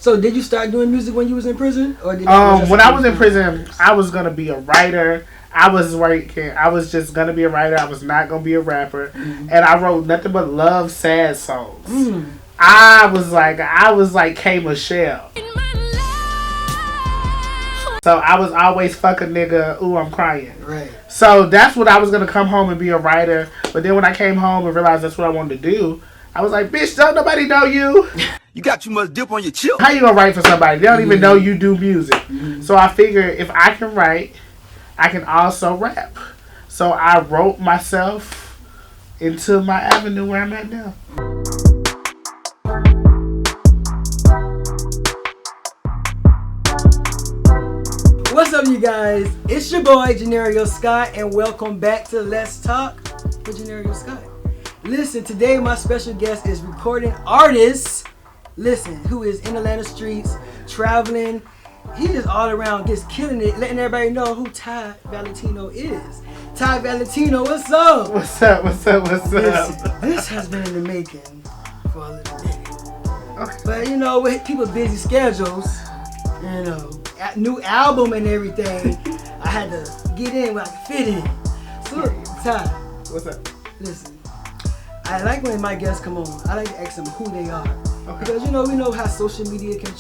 So did you start doing music when you was in prison, or did when I was in prison, I was gonna be a writer. I was just gonna be a writer. I was not gonna be a rapper, and I wrote nothing but love, sad songs. I was like K Michelle. So I was always fuck a nigga. Ooh, I'm crying. Right. So that's what I was gonna come home and be a writer. But then when I came home and realized that's what I wanted to do, I was like, bitch, don't nobody know you. You got too much dip on your chip. How you gonna write for somebody? They don't even know you do music. So I figured if I can write, I can also rap. So I wrote myself into my avenue where I'm at now. What's up, you guys? It's your boy, Johneri'O Scott, and welcome back to Let's Talk with Johneri'O Scott. Listen, today my special guest is recording artist, who is in Atlanta streets, traveling. He just all around just killing it, letting everybody know who Ty Valentino is. Ty Valentino, what's up? What's up? Listen, this has been in the making for a little minute. Okay. But you know, with people's busy schedules, you know, new album and everything, I had to get in where I could fit in. So, Ty. What's up? Listen, I like when my guests come on, I like to ask them who they are. Okay. Because, you know, we know how social media can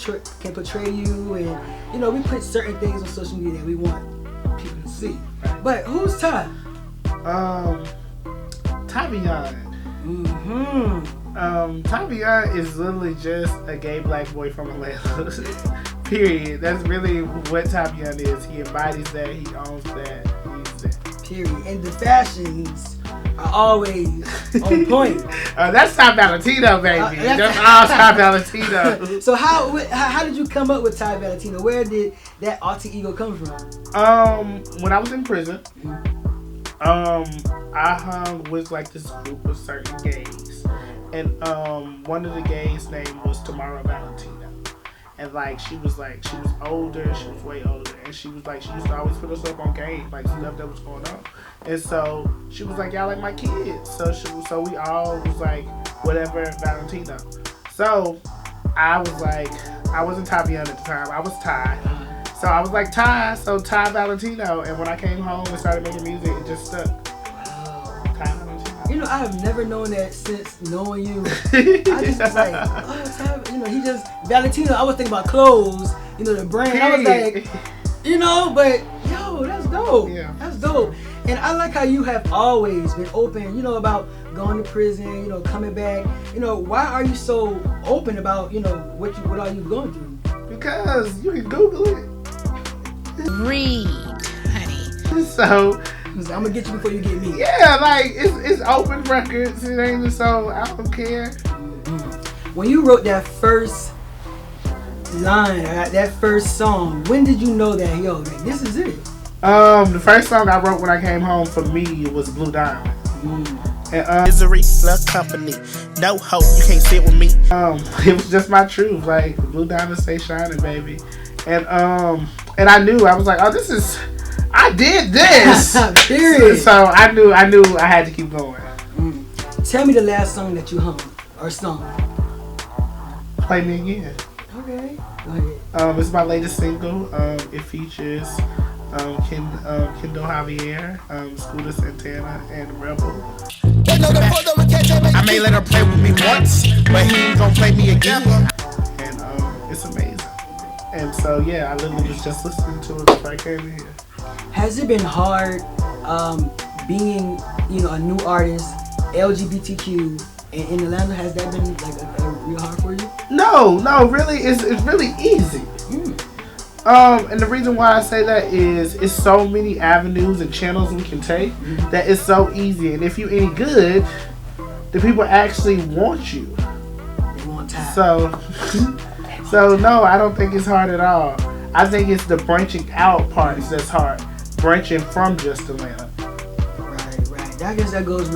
portray you, and, you know, we put certain things on social media that we want people to see. But who's Ty? Tavion. Tavion is literally just a gay black boy from Atlanta. Period. That's really what Tavion is. He embodies that. He owns that. He's that. Period. And the fashions are always on point. That's Ty Valentino, baby. That's all Ty Valentino. So how did you come up with Ty Valentino? Where did that alter ego come from? When I was in prison, I hung with like this group of certain gays, and one of the gays' name was Valentino. And like she was older, she was way older, and she used to always put herself on game, like stuff that was going on. And so she was like, y'all like my kids. So we all was like, whatever, Valentino. So I was like, I wasn't Tavion at the time, I was Ty. So I was like Ty Valentino. And when I came home and started making music, it just stuck. Ty Valentino. You know, I have never known that since knowing you. I just was like, oh, Ty, you know, he just, Valentino, I was thinking about clothes, you know, the brand. I was like, you know, but, yo, that's dope. Yeah. That's dope. And I like how you have always been open, you know, about going to prison, you know, coming back. You know, why are you so open about, you know, what are you going through? Because you can Google it. Read, honey. So I'm gonna get you before you get me. yeah, like it's open records. It ain't so I don't care. When you wrote that first line, that first song, when did you know that, yo, like, this is it? The first song I wrote when I came home for me was Blue Diamond. And Misery, love company, no hope, you can't sit with me. It was just my truth, like Blue Diamond stay shining, baby. And I knew, I was like, oh, I did this. Period. So I knew I had to keep going. Tell me the last song that you hummed or sung. Play Me Again. Okay, go ahead. It's my latest single. It features Kendall Javier, Scooter Santana, and Rebel. I may let her play with me once, but he ain't gonna play me again. And it's amazing. And so yeah, I literally was just listening to it before I came in here. Has it been hard being, you know, a new artist, LGBTQ, and in Atlanta? Has that been like a real hard for you? No, really, it's really easy. And the reason why I say that is it's so many avenues and channels we can take that it's so easy. And if you any good, the people actually want you. They want time. So no, I don't think it's hard at all. I think it's the branching out parts that's hard. Branching from just Atlanta. Right. I guess that goes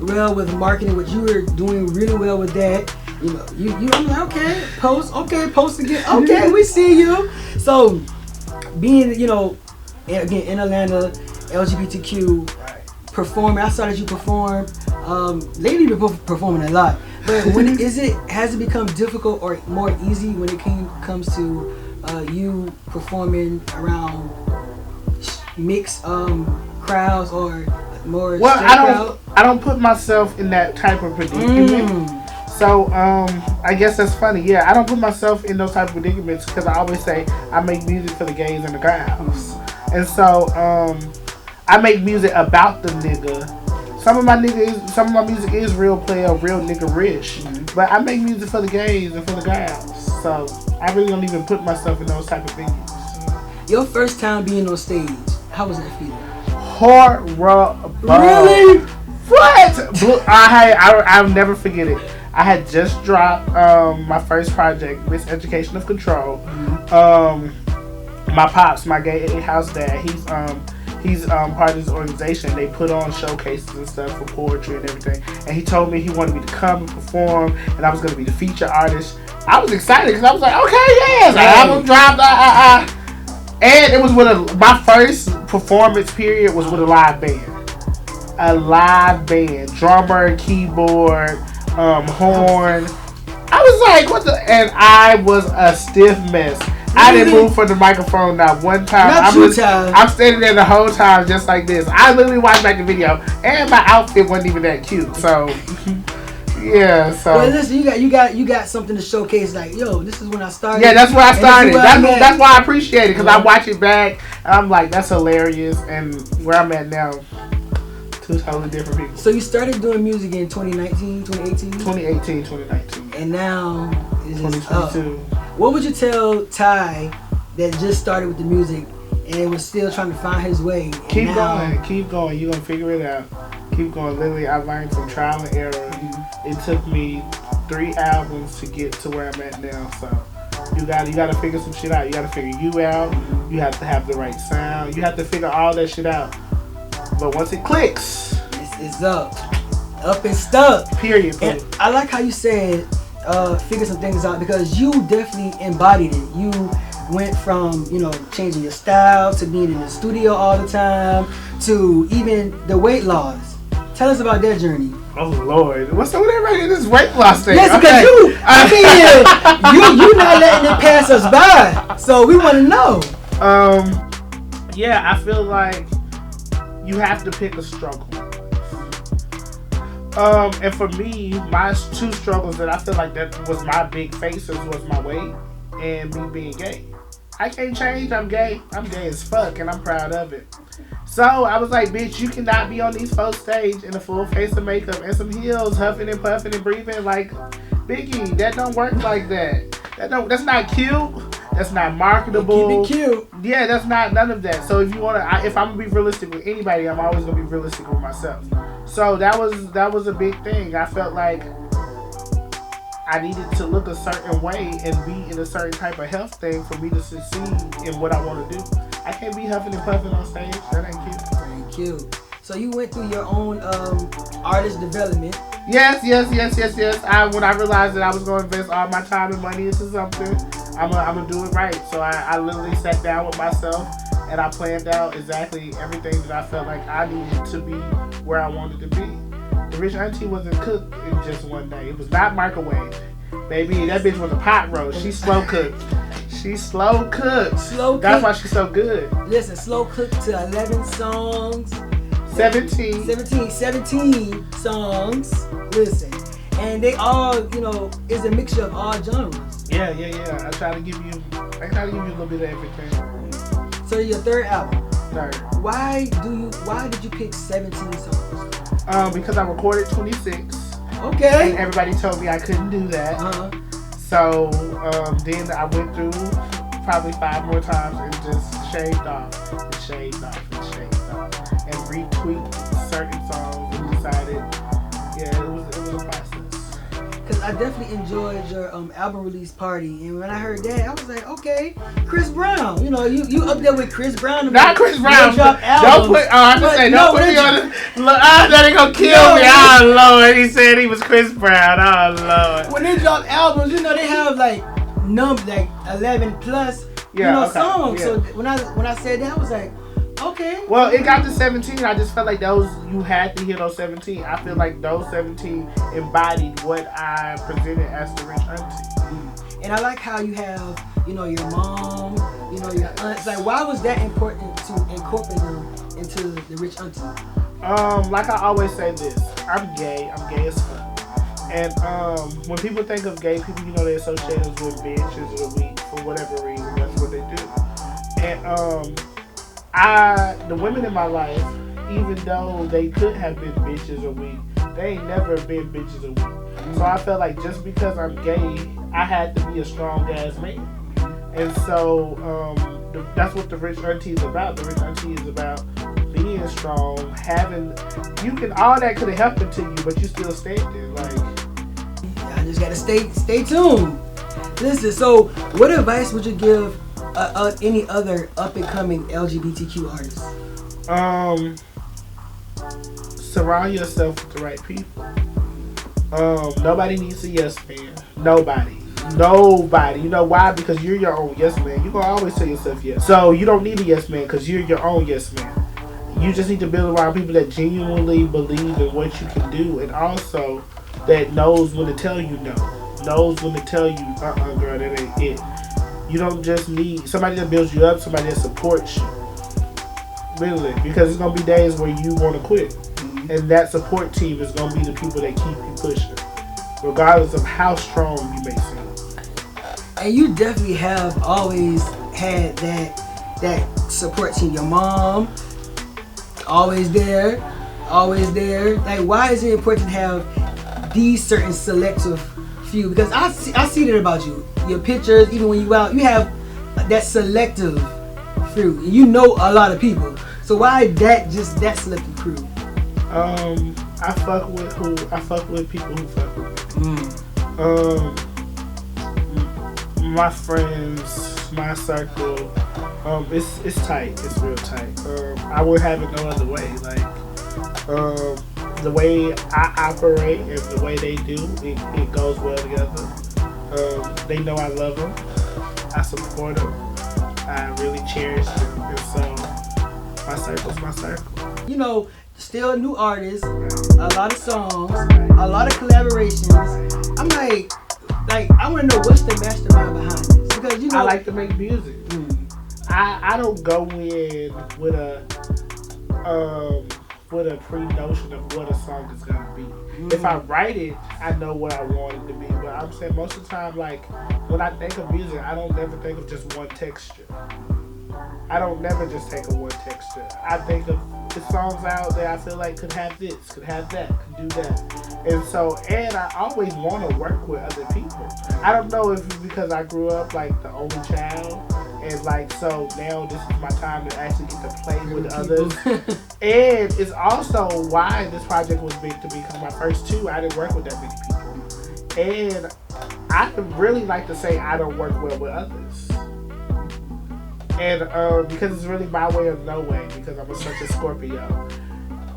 well with marketing, which you were doing really well with that. You know, I'm like, post again. Okay, we see you. So, being, you know, again, in Atlanta, LGBTQ performer, I saw that you perform. Lately you've been performing a lot. But has it become difficult or more easy when it comes to you performing around mixed crowds or more? Well, crowd? I don't put myself in that type of predicament. So I guess that's funny. Yeah, I don't put myself in those type of predicaments because I always say I make music for the gays and the girls, and so I make music about the nigga. Some of my music is real player, real nigga rich, but I make music for the gays and for the girls. So I really don't even put myself in those type of venues. Your first time being on stage, how was that feeling? Horrible. Really? What? I'll never forget it. I had just dropped my first project, Miseducation of Control. My pops, my gay house dad, he's part of this organization. They put on showcases and stuff for poetry and everything. And he told me he wanted me to come and perform, and I was going to be the feature artist. I was excited because I was like, okay, yes, album dropped. And it was my first performance period was with a live band. A live band, drummer, keyboard, horn. I was like, what the? And I was a stiff mess. I didn't move from the microphone not one time. I'm standing there the whole time just like this. I literally watched back the video, and my outfit wasn't even that cute. So, yeah. So. Well, listen, you got something to showcase. Like, yo, this is when I started. Yeah, that's where I started. That's why I appreciate it because I watch it back. And I'm like, that's hilarious. And where I'm at now, two totally different people. So you started doing music in 2019, 2018? 2018, 2019. And now it's 2022. What would you tell Ty that just started with the music and was still trying to find his way? Keep going. You're going to figure it out. Keep going. Literally, I learned from trial and error. It took me 3 albums to get to where I'm at now. So you got to figure some shit out. You got to figure you out. You have to have the right sound. You have to figure all that shit out. But once it clicks, it's up and stuck. Period. And I like how you said figure some things out because you definitely embodied it. You went from changing your style to being in the studio all the time to even the weight loss. Tell us about that journey. Oh Lord, what's up with everybody in this weight loss thing? Yes, because you not letting it pass us by. So we want to know. Yeah, I feel like you have to pick a struggle. And for me, my 2 struggles that I feel like that was my big faces was my weight and me being gay. I can't change. I'm gay. I'm gay as fuck, and I'm proud of it. So I was like, bitch, you cannot be on these folks' stage in a full face of makeup and some heels, huffing and puffing and breathing like Biggie. That don't work like that. That's not cute. That's not marketable. Keep it cute. Yeah, that's not none of that. So if I'm gonna be realistic with anybody, I'm always gonna be realistic with myself. So that was a big thing. I felt like I needed to look a certain way and be in a certain type of health thing for me to succeed in what I want to do. I can't be huffing and puffing on stage. That ain't cute. Thank you. So you went through your own artist development. Yes. When I realized that I was going to invest all my time and money into something, I'm gonna do it right. So I literally sat down with myself and I planned out exactly everything that I felt like I needed to be where I wanted to be. The rich auntie wasn't cooked in just one day. It was not microwave. Baby, that bitch was a pot roast. She slow cooked. Slow cooked. That's why she's so good. Listen, slow cooked to 11 songs. 17 songs. Listen. And they all, is a mixture of all genres. Yeah. I try to give you a little bit of everything. So your third album. Third. Why did you pick 17 songs? Because I recorded 26. Okay. And everybody told me I couldn't do that. So then I went through probably 5 more times and just shaved off and retweaked certain songs and decided, it was a process. Because I definitely enjoyed your album release party, and when I heard that, I was like, okay, Chris Brown. You up there with Chris Brown. Not Chris Brown. Don't put. Don't put me on the. That ain't gonna kill me. Oh Lord, he said he was Chris Brown. Oh Lord. When they drop albums, they have like 11 plus songs. Yeah. So when I said that, I was like, Okay. Well, it got to 17. I just felt like you had to hear those 17. I feel like those 17 embodied what I presented as the rich auntie. And I like how you have, your mom, your aunts. Like, why was that important to incorporate them into the rich auntie? Like I always say this, I'm gay as fuck. And when people think of gay people, they associate us with bitches or weak for whatever reason. That's what they do. And the women in my life, even though they could have been bitches or weak, they ain't never been bitches or weak. So I felt like just because I'm gay, I had to be a strong ass man. And so that's what the rich auntie is about. The rich auntie is about being strong, all that could have happened to you, but you still standing. Like, I just gotta stay tuned. Listen, so what advice would you give any other up and coming LGBTQ artists? Surround yourself with the right people. Nobody needs a yes man. Nobody. You know why? Because you're your own yes man. You're gonna always tell yourself yes. So you don't need a yes man because you're your own yes man. You just need to build around people that genuinely believe in what you can do, and also that knows when to tell you no, knows when to tell you, girl, that ain't it. You don't just need somebody that builds you up, somebody that supports you. Really, because it's gonna be days where you want to quit, and that support team is gonna be the people that keep you pushing, regardless of how strong you may seem. And you definitely have always had that support team. Your mom, always there. Like, why is it important to have these certain selective few? Because I see that about you. Your pictures, even when you out, you have that selective few. You know a lot of people. So why that selective crew? I fuck with people who fuck with me. My friends, my circle, it's tight. It's real tight. I would have it no other way. Like, the way I operate and the way they do, it goes well together. They know I love them. I support them. I really cherish them. And so my circle's my circle. Still a new artist, a lot of songs, a lot of collaborations. I'm like I want to know what's the mastermind behind this, because I like to make music. I don't go in with a pre-notion of what a song is gonna be. If I write it, I know what I want it to be. But I'm saying most of the time, like when I think of music, I don't never think of just one texture. I don't never just think of one texture. I think of the songs out there I feel like could have this, could have that, could do that. And I always want to work with other people. I don't know if it's because I grew up like the only child, and like so now this is my time to actually get to play with others. And it's also why this project was big to me, because my first two I didn't work with that many people. And I really like to say I don't work well with others. And because it's really my way or no way, because I'm such a Scorpio.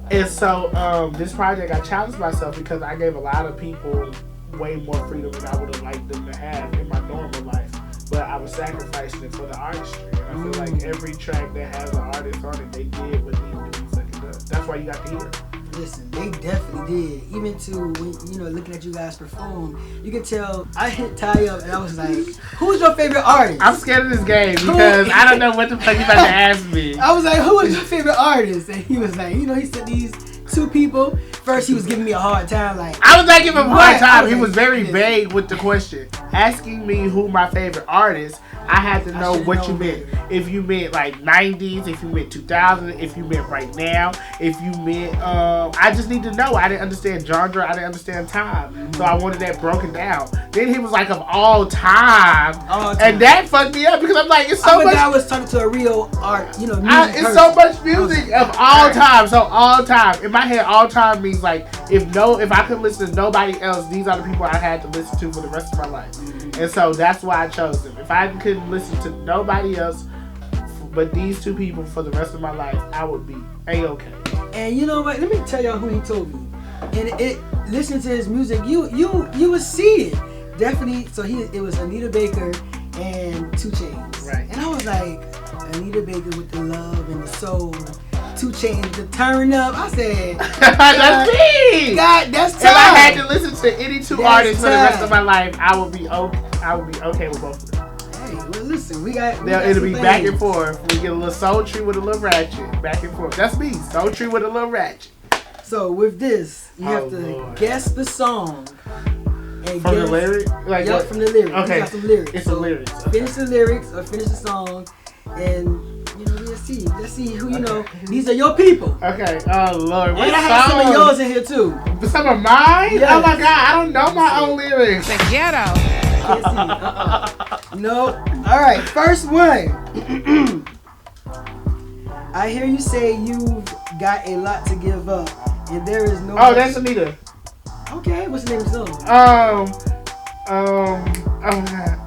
And so this project, I challenged myself because I gave a lot of people way more freedom than I would have liked them to have in my normal life. But I was sacrificing it for the artistry. And I feel like every track that has an artist on it, they did what needed to be fucking done. That's why you got to hear it. Listen, they definitely did. Even to when looking at you guys perform, you can tell. I hit Ty up and I was like, "Who's your favorite artist?" I'm scared of this game because I don't know what the fuck you about to ask me. I was like, "Who is your favorite artist?" And he was like, he said these two people. First, he was giving me a hard time. Like, I was not giving him a hard time. He was very vague with the question, asking me who my favorite artist. I had to know what you meant. If you meant like 90s, if you meant 2000, if you meant right now, if you meant, I just need to know. I didn't understand genre. I didn't understand time. So I wanted that broken down. Then he was like, of all time. And that fucked me up because I'm like, it's so much. I was talking to a real art, music it's person. so much music of all time. So all time. In my head, all time means like, if I could listen to nobody else, these are the people I had to listen to for the rest of my life. And so that's why I chose them. If I couldn't listen to nobody else but these two people for the rest of my life, I would be A-okay. And you know what? Let me tell y'all who he told me. And listening to his music, you would see it. Definitely. So it was Anita Baker and 2 Chainz. Right. And I was like, Anita Baker with the love and the soul. 2 Chainz with the turn up. I said, That's me. God, that's tough. If I had to listen to any 2 That's artists for the rest tough. of my life, I would be okay with both of them. Hey, well, listen, we got It'll some be back things. and forth. We get a little Sultry with a little Ratchet. Back and forth. That's me. Sultry with a little Ratchet. So with this, you have to Lord. guess the song. And From the guess, lyric? Like Yep, what? from the lyrics. Okay. We got some lyrics. It's so the lyrics. Okay. Finish the lyrics or finish the song, and let's see who you know. These are your people. Okay. Oh, Lord. What And I have some of song? yours in here too. Some of mine? Yes. Oh, my God. I don't know my own lyrics. The ghetto. Can't see. No. All right. First one. I hear you say you've got a lot to give up, and there is no. Oh, that's Anita. Okay. What's the name of the song? Oh, God.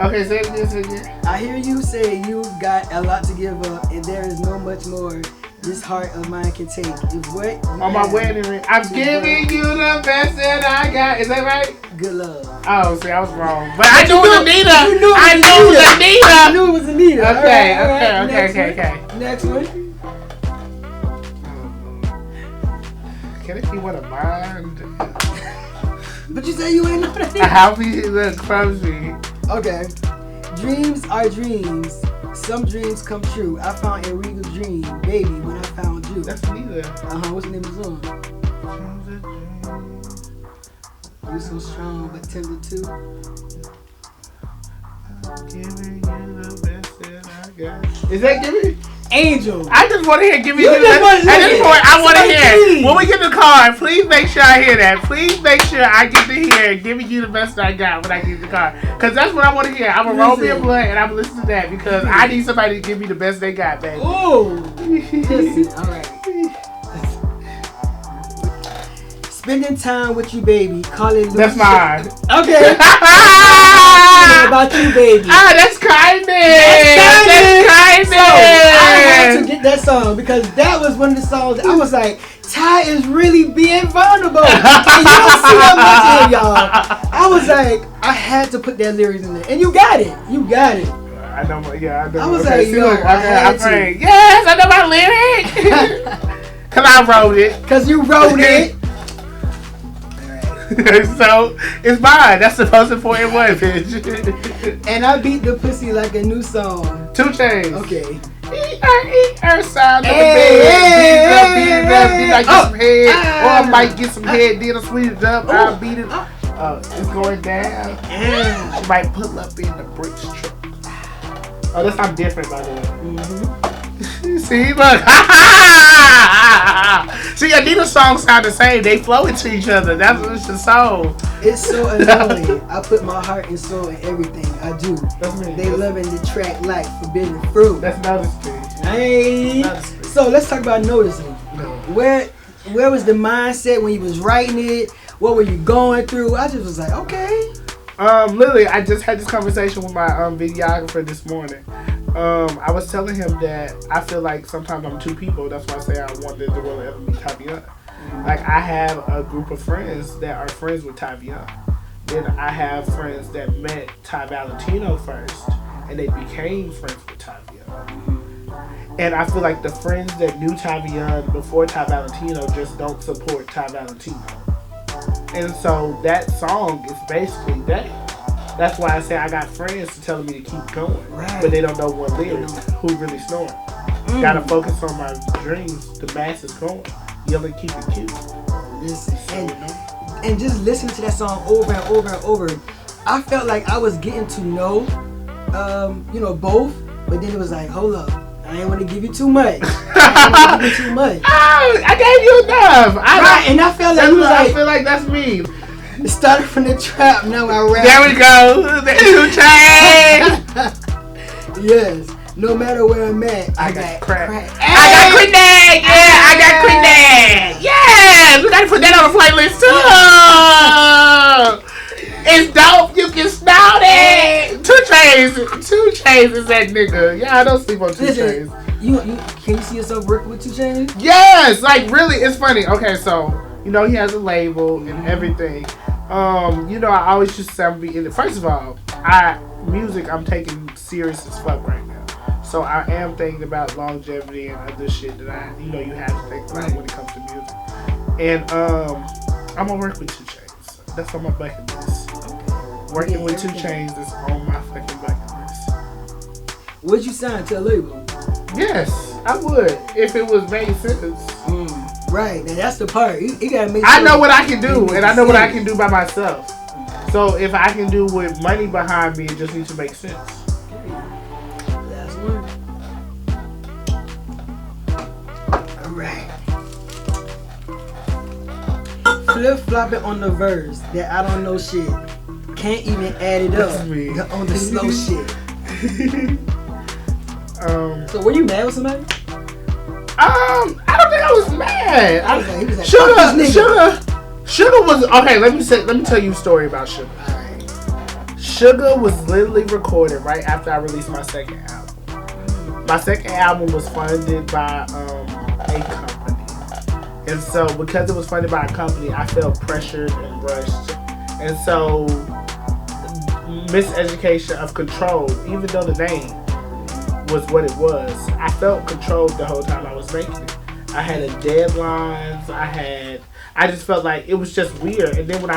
Okay, say it again. I hear you say you've got a lot to give up, and there is no much more this heart of mine can take. If what you On my have wedding ring. I'm giving you the best that I got. Is that right? good love. Oh, see, I was wrong. But I knew it was Anita. You knew I knew it was I Anita. knew it was Anita. Okay, All right. okay. Next one. Can it be one of mine? But you say you ain't know that. How we look clumsy. Okay. Dreams are dreams. Some dreams come true. I found a regal dream, baby, when I found you. That's Anita. What's the name of the song? You so strong, but tender too. I'm giving you the best that I got. Is that Gimme? Angel. I just want to hear Gimme You the just best. wanna At this hear point, it. I want to Somebody hear. please. When we get in the car, please make sure I hear that. Please make sure I get to hear Giving You the Best That I Got when I get in the car. Because that's what I want to hear. I'm going to roll me a Listen. blunt and I'm going to listen to that because I need somebody to give me the best they got, baby. Ooh. Listen, all right. Spending time with you, baby. Call it That's mine. Okay. About you, baby. That's kindness. That's That's So, I had to kindness. get that song because that was one of the songs that I was like, Ty is really being vulnerable. And you don't see that much of him, y'all. I was like, I had to put that lyrics in there. And you got it. You got it. I know, I know. I was okay, like, see, yo, look, I had to. prayed. Yes, I know my lyric. Because I wrote it. Because you wrote it. So, it's mine. That's the most important one, bitch. And I beat the pussy like a new song. 2 Chainz. Okay. Sound of the Hey, bed. hey, Beat it up. hey, Then I get oh, some head. Or I ah. might get some head. Then I sweet it up. I'll beat it. It's going down. Yeah. She might pull up in the bricks truck. Oh, that's I'm different by the way. See, look. See, Anita's songs sound the same. They flow into each other. That's what's the song. It's so annoying. I put my heart and soul in everything I do. That's me. They loving the track like forbidden fruit. That's Notice Me. Hey. Notice Me. So let's talk about noticing. No. Where was the mindset when you was writing it? What were you going through? I just was like, okay. Literally, I just had this conversation with my videographer this morning. I was telling him that I feel like sometimes I'm 2 people. That's why I say I wanted the world to ever meet Taviana. Like, I have a group of friends that are friends with Taviana. Then I have friends that met Ty Valentino first, and they became friends with Taviana. And I feel like the friends that knew Taviana before Ty Valentino just don't support Ty Valentino. And so that song is basically that. That's why I say I got friends telling me to keep going, Right. but they don't know what lyrics, who really snoring. Gotta focus on my dreams. The mass is growing. Yelling, keep it cute. Listen, and just listening to that song over and over and over, I felt like I was getting to know, both. But then it was like, hold up, I ain't want to give you too much. I ain't want to give you too much. Oh, I gave you enough. Right, and I felt like That's it was what I like feel like that's me. it started from the trap. Now I rap. There we go. The 2 Chainz. Yes. No matter where I'm at, I got crack. crack. I got quinine. Yeah, I got quinine. Yes, we gotta put that on the playlist too. It's dope. You can snout it. 2 Chainz. 2 Chainz is that nigga. Yeah, I don't sleep on 2 Listen, Chainz. you can you see yourself working with 2 Chainz? Yes, like really, it's funny. Okay, so he has a label and everything, I always just say I'm being. First of all, music I'm taking serious as fuck right now. So I am thinking about longevity and other shit that you have to think about when it comes to music. And I'm gonna work with 2 Chainz. That's on my bucket list. Working with 2 Chainz is on my fucking bucket list. Would you sign to a label? Yes, I would if it was made sense. Right, now that's the part. You gotta make. I know what I can do, and I know what I can do by myself. So if I can do with money behind me, it just needs to make sense. Last one. All right. Flip flopping on the verse that I don't know shit. Can't even add it That's up me. on the slow shit. So were you mad with somebody? I don't think I was mad. He was like, "Fuck this nigga." Sugar was okay. Let me tell you a story about Sugar. Sugar was literally recorded right after I released my second album. My second album was funded by a company, and so because it was funded by a company, I felt pressured and rushed, and so miseducation of control. Even though the name was what it was, I felt controlled the whole time I was making it. I had deadlines. I just felt like it was just weird. And then when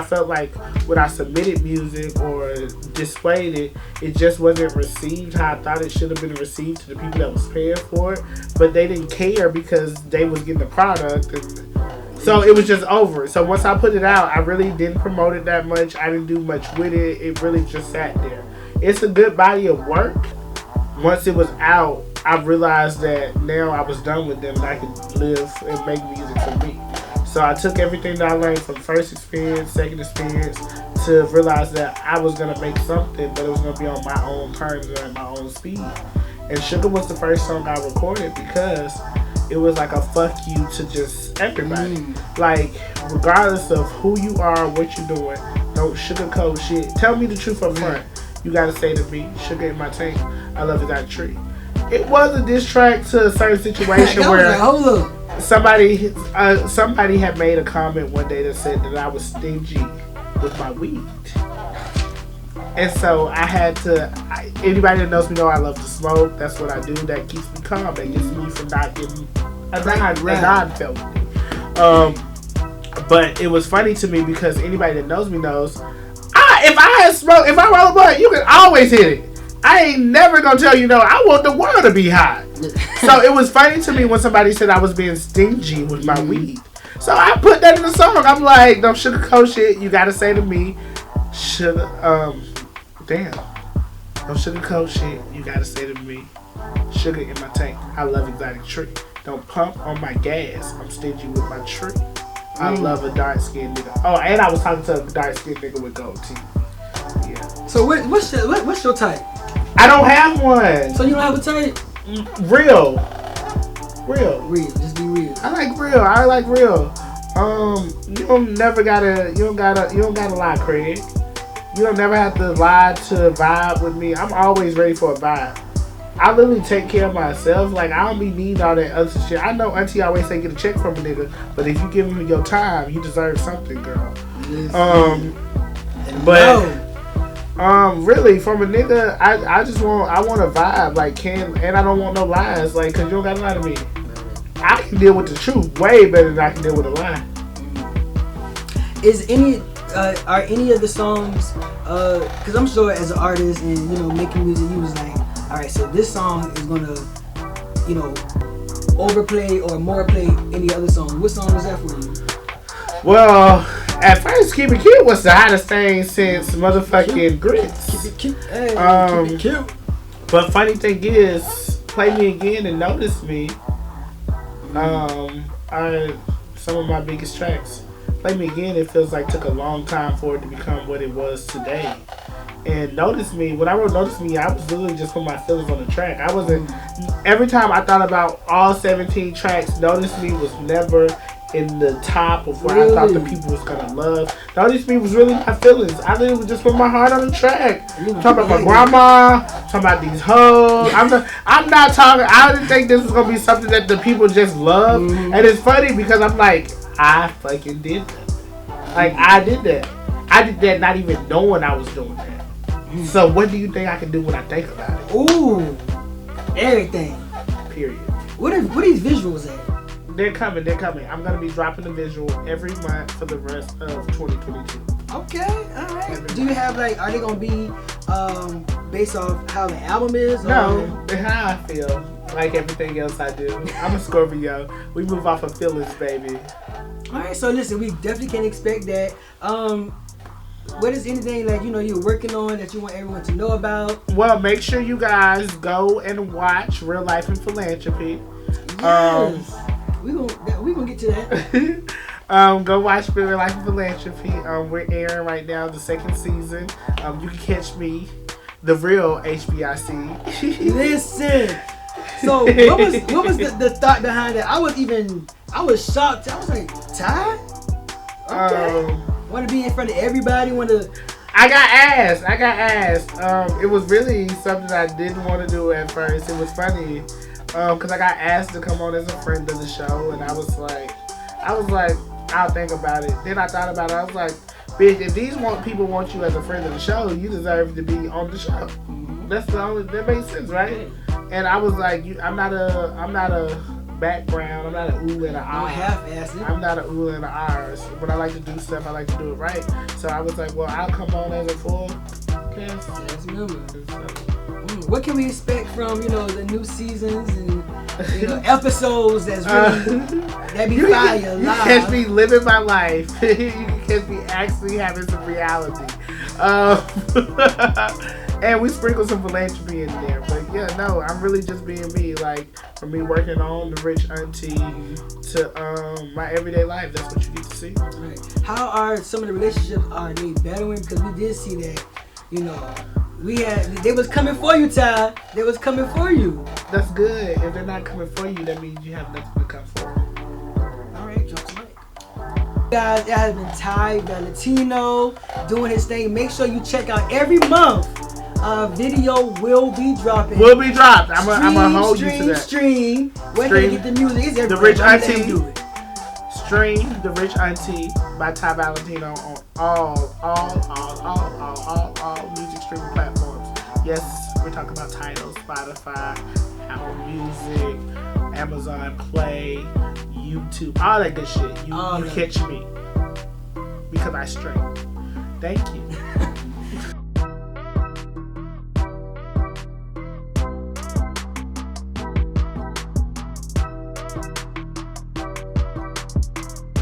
I submitted music or displayed it, it just wasn't received how I thought it should have been received to the people that was paying for it. But they didn't care because they was getting the product, and so it was just over. So once I put it out, I really didn't promote it that much. I didn't do much with it. It really just sat there. It's a good body of work. Once it was out, I realized that now I was done with them and I could live and make music for me. So I took everything that I learned from first experience, second experience, to realize that I was going to make something, but it was going to be on my own terms and at my own speed. And Sugar was the first song I recorded because it was like a fuck you to just everybody. Like, regardless of who you are, what you're doing, don't sugarcoat shit. Tell me the truth up front. You gotta say to me, sugar in my tank, I love it that tree. It was a diss track to a certain situation where somebody had made a comment one day that said that I was stingy with my weed. And so I had to, anybody that knows me know I love to smoke. That's what I do. That keeps me calm. That gets me from not getting a non-felony. But it was funny to me because anybody that knows me knows, if I roll a blunt, you can always hit it. I ain't never gonna tell you no. I want the world to be hot. So it was funny to me when somebody said I was being stingy with my weed. So I put that in the song. I'm like, don't sugarcoat shit. You gotta say to me, don't sugarcoat shit. You gotta say to me, sugar in my tank. I love exotic tree. Don't pump on my gas. I'm stingy with my tree. I love a dark skinned nigga. Oh, and I was talking to a dark skinned nigga with gold teeth. Yeah. So what's your type? I don't have one. So you don't have a type? Real. Just be real. I like real. You don't gotta lie, Craig. You don't never have to lie to vibe with me. I'm always ready for a vibe. I literally take care of myself. Like, I don't be needing all that other shit. I know Auntie always say get a check from a nigga, but if you give him your time, you deserve something, girl. Really, from a nigga, I want a vibe, like, and I don't want no lies, like, cause you don't gotta lie to me. I can deal with the truth way better than I can deal with a lie. Are any of the songs, cause I'm sure as an artist and, making music, you was like, alright, so this song is gonna, overplay or more play any other song. What song was that for you? Well, at first, Keep It Cute was the hottest thing since motherfucking Grits. Keep it cute. Hey, keep it cute. But funny thing is, Play Me Again and Notice Me are some of my biggest tracks. Play Me Again, it feels like took a long time for it to become what it was today. And Notice Me, when I wrote Notice Me, I was literally just putting my feelings on the track. Every time I thought about all 17 tracks, Notice Me was never in the top of what I thought the people was gonna love. Notice Me was really my feelings. I literally just put my heart on the track. Talking about my grandma, talking about these hoes. I didn't think this was gonna be something that the people just love. And it's funny because I'm like, I fucking did that. Like, I did that. I did that not even knowing I was doing that. So what do you think I can do when I think about it? Ooh, everything. Period. What are these visuals at? They're coming. I'm gonna be dropping a visual every month for the rest of 2022. Okay, all right. Do you have like? Are they gonna be based off how the album is? No, how I feel. Like everything else I do. I'm a Scorpio. We move off of feelings, baby. All right. So listen, we definitely can expect that. What is anything like you're working on that you want everyone to know about? Well, make sure you guys go and watch Real Life and Philanthropy. Yes. We gonna get to that. Go watch Real Life and Philanthropy. We're airing right now the second season. You can catch me, the real HBIC. Listen. So what was the thought behind that? I was shocked. I was like, Ty? Okay. Want to be in front of everybody? I got asked. It was really something I didn't want to do at first. It was funny because I got asked to come on as a friend of the show, and I was like, I'll think about it. Then I thought about it. I was like, bitch, if people want you as a friend of the show, you deserve to be on the show. That makes sense, right? And I was like, I'm not a background. I'm not an ooh and an ah. I'm not an ooh and an ah. So when I like to do stuff, I like to do it right. So I was like, well, I'll come on as a full cast member. What can we expect from the new seasons and episodes that's really that be fire live? You catch me living my life. You can catch me actually having some reality. And we sprinkle some philanthropy in there. But yeah, no, I'm really just being me. Like, from me working on the rich auntie to my everyday life. That's what you get to see. Right. How are some of the relationships, are they bettering? Because we did see that, they was coming for you, Ty. They was coming for you. That's good. If they're not coming for you, that means you have nothing to come for. All right, drop the mic. Guys, that has been Ty Valentino doing his thing. Make sure you check out every month. Video will be dropping. I'm gonna hold you to that. Stream. Where can they get the music? It's The Rich Auntie. Stream The Rich Auntie by Ty Valentino on all music streaming platforms. Yes, we're talking about Tidal, Spotify, Apple Music, Amazon Play, YouTube, all that good shit. You catch me because I stream. Thank you.